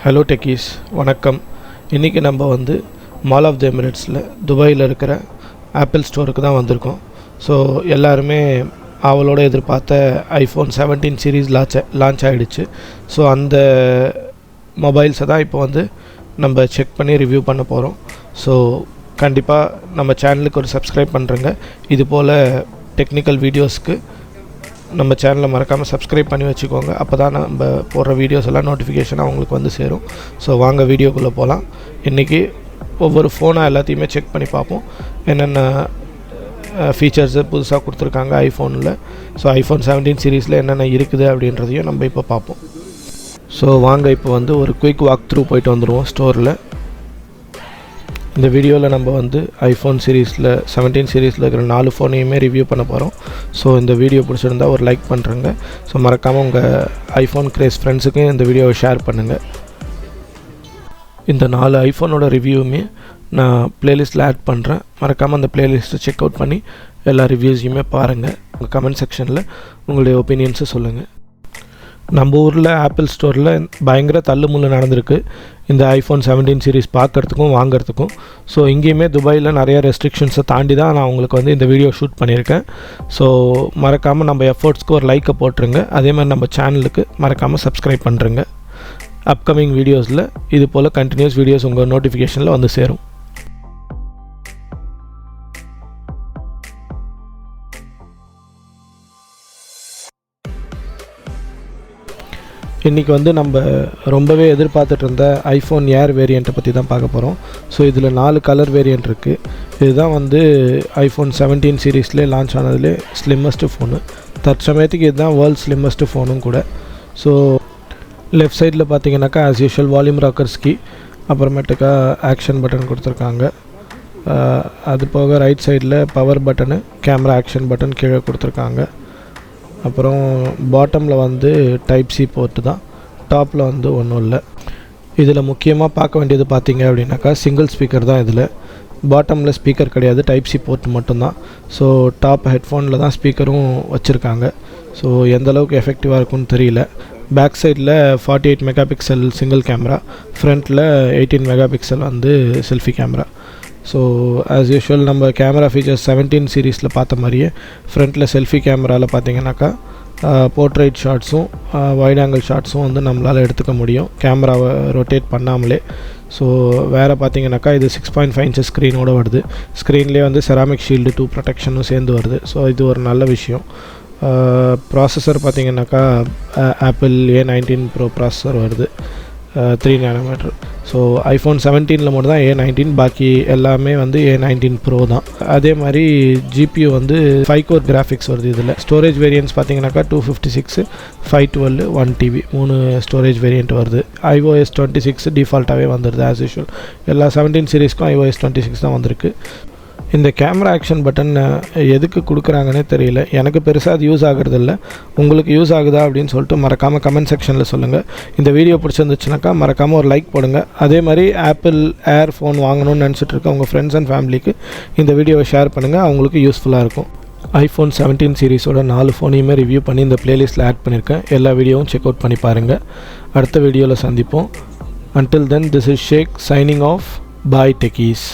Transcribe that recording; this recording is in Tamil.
ஹலோ டெக்கீஸ், வணக்கம். இன்றைக்கி நம்ம மால் ஆஃப் தி எமிரேட்ஸில் துபாயில் இருக்கிற ஆப்பிள் ஸ்டோருக்கு தான் வந்திருக்கோம். ஸோ எல்லாருமே அவளோட எதிர்பார்த்த ஐஃபோன் 17 சீரீஸ் லான்ச் ஆகிடுச்சு. ஸோ அந்த மொபைல்ஸை தான் இப்போ நம்ம செக் பண்ணி ரிவ்யூ பண்ண போகிறோம். ஸோ கண்டிப்பாக நம்ம சேனலுக்கு ஒரு சப்ஸ்கிரைப் பண்ணுறங்க. இது போல் டெக்னிக்கல் வீடியோஸ்க்கு நம்ம சேனலை மறக்காமல் சப்ஸ்கிரைப் பண்ணி வச்சுக்கோங்க. அப்போ தான் நம்ம போடுற வீடியோஸ் எல்லாம் நோட்டிஃபிகேஷனாக அவங்களுக்கு சேரும். ஸோ வாங்க வீடியோக்குள்ளே போகலாம். இன்றைக்கி ஒவ்வொரு ஃபோனாக எல்லாத்தையுமே செக் பண்ணி பார்ப்போம், என்னென்ன ஃபீச்சர்ஸு புதுசாக கொடுத்துருக்காங்க ஐஃபோனில். ஸோ ஐஃபோன் 17 சீரீஸில் என்னென்ன இருக்குது அப்படின்றதையும் நம்ம இப்போ பார்ப்போம். ஸோ வாங்க இப்போ ஒரு குயிக் வாக் த்ரூ போயிட்டு வந்துடுவோம் ஸ்டோரில். இந்த வீடியோவில் நம்ம ஐஃபோன் சீரீஸில் 17 சீரீஸில் இருக்கிற 4 ஃபோனையுமே ரிவ்யூ பண்ண போகிறோம். ஸோ இந்த வீடியோ பிடிச்சிருந்தா ஒரு லைக் பண்ணுறேங்க. ஸோ மறக்காமல் உங்கள் ஐஃபோன் கிரேஸ் ஃப்ரெண்ட்ஸுக்கு இந்த வீடியோவை ஷேர் பண்ணுங்கள். இந்த 4 ஐஃபோனோட ரிவ்யூவுமே நான் ப்ளேலிஸ்ட்டில் ஆட் பண்ணுறேன். மறக்காமல் அந்த ப்ளேலிஸ்ட்டை செக் அவுட் பண்ணி எல்லா ரிவ்யூஸையுமே பாருங்கள். உங்கள் கமெண்ட் செக்ஷனில் உங்களுடைய ஒப்பீனியன்ஸை சொல்லுங்கள். நம்ம ஊரில் ஆப்பிள் ஸ்டோரில் பயங்கர தள்ளுமுள்ளு நடந்திருக்கு இந்த ஐஃபோன் 17 சீரீஸ் பார்க்குறதுக்கும் வாங்கிறதுக்கும். ஸோ இங்கேயுமே துபாயில் நிறைய ரெஸ்ட்ரிக்ஷன்ஸை தாண்டி தான் நான் உங்களுக்கு இந்த வீடியோ ஷூட் பண்ணியிருக்கேன். ஸோ மறக்காமல் நம்ம எஃபோர்ட்ஸ்க்கு ஒரு லைக்கை போட்டுருங்க. அதே மாதிரி நம்ம சேனலுக்கு மறக்காமல் சப்ஸ்கிரைப் பண்ணுறங்க. அப்கமிங் வீடியோஸில் இது போல் கண்டினியூஸ் வீடியோஸ் உங்கள் நோட்டிஃபிகேஷனில் சேரும். இன்றைக்கி நம்ம ரொம்பவே எதிர்பார்த்துட்டு இருந்த ஐஃபோன் ஏர் வேரியண்ட்டை பற்றி தான் பார்க்க போகிறோம். ஸோ இதில் 4 கலர் வேரியண்ட் இருக்குது. இதுதான் ஐஃபோன் 17 சீரீஸ்லேயே லான்ச் ஆனதுலேயே ஸ்லிம்மஸ்ட்டு ஃபோனு. தற்சமயத்துக்கு இதுதான் வேர்ல்ட் ஸ்லிம்மஸ்ட்டு ஃபோனும் கூட. ஸோ லெஃப்ட் சைடில் பார்த்தீங்கன்னாக்கா as usual volume rockers key, அப்புறமேட்டுக்கா ஆக்ஷன் பட்டன் கொடுத்துருக்காங்க. அது போக ரைட் சைடில் power button, camera action button கீழே கொடுத்துருக்காங்க. அப்புறம் பாட்டமில் டைப் சி போர்ட்டு தான், டாப்பில் ஒன்றும் இல்லை. இதில் முக்கியமாக பார்க்க வேண்டியது பார்த்தீங்க அப்படின்னாக்கா சிங்கிள் ஸ்பீக்கர் தான். இதில் பாட்டமில் ஸ்பீக்கர் கிடையாது, டைப் சி போர்ட் மட்டும்தான். ஸோ டாப் ஹெட்ஃபோனில் தான் ஸ்பீக்கரும் வச்சுருக்காங்க. ஸோ எந்தளவுக்கு எஃபெக்டிவாக இருக்குன்னு தெரியல. பேக் சைடில் 48 மெகா பிக்சல் சிங்கிள் கேமரா, ஃப்ரண்ட்டில் 18 mega pixel selfie camera. So as usual நம்ம கேமரா ஃபீச்சர்ஸ் 17 சீரீஸில் பார்த்த மாதிரியே ஃப்ரண்ட்டில் செல்ஃபி கேமராவில் பார்த்தீங்கன்னாக்கா போர்ட்ரைட் ஷாட்ஸும் வைட் ஆங்கிள் ஷாட்ஸும் நம்மளால் எடுத்துக்க முடியும் கேமராவை ரொட்டேட் பண்ணாமலே. ஸோ வேறு பார்த்தீங்கன்னாக்கா இது 6.5 இன்ச்சஸ் ஸ்க்ரீனோடு வருது. ஸ்க்ரீன்லேயே செராமிக் ஷீல்டு 2 ப்ரொடெக்ஷனும் சேர்ந்து வருது. ஸோ இது ஒரு நல்ல விஷயம். ப்ராசஸர் பார்த்தீங்கன்னாக்கா ஆப்பிள் A19 ப்ரோ ப்ராசஸர் வருது, 3 nm. ஸோ ஐஃபோன் 17 மட்டும் தான் A19, பாக்கி எல்லாமே A19 ப்ரோ தான். அதே மாதிரி ஜிபியூ 5 கோர் கிராஃபிக்ஸ் வருது. இதில் ஸ்டோரேஜ் வேரியன்ட்ஸ் பார்த்தீங்கன்னாக்கா 256, 512, 1TB 3 ஸ்டோரேஜ் வேரியண்ட் வருது. iOS 26 டிஃபால்ட்டாகவே வந்துடுது ஆஸ் யூஷுவல். எல்லா 17 சீரீஸ்க்கும் iOS 26 தான் வந்திருக்கு. இந்த கேமரா ஆக்ஷன் பட்டன் எதுக்கு கொடுக்குறாங்கன்னே தெரியல. எனக்கு பெருசாக அது யூஸ் ஆகிறது இல்லை. உங்களுக்கு யூஸ் ஆகுதா அப்படின்னு சொல்லிட்டு மறக்காமல் கமெண்ட் செக்ஷனில் சொல்லுங்கள். இந்த வீடியோ பிடிச்சிருந்துச்சுனாக்கா மறக்காமல் ஒரு லைக் போடுங்க. அதே மாதிரி ஆப்பிள் ஏர் ஃபோன் வாங்கணும்னு நினச்சிட்டு இருக்க உங்கள் ஃப்ரெண்ட்ஸ் அண்ட் ஃபேமிலிக்கு இந்த வீடியோவை ஷேர் பண்ணுங்கள், அவங்களுக்கு யூஸ்ஃபுல்லாக இருக்கும். ஐஃபோன் 17 சீரீஸோட 4 ஃபோனையுமே ரிவ்யூ பண்ணி இந்த ப்ளேலிஸ்ட்டில் ஆட் பண்ணியிருக்கேன். எல்லா வீடியோவும் செக் அவுட் பண்ணி பாருங்கள். அடுத்த வீடியோவில் சந்திப்போம். Until then, this is Sheikh signing off. Bye techies.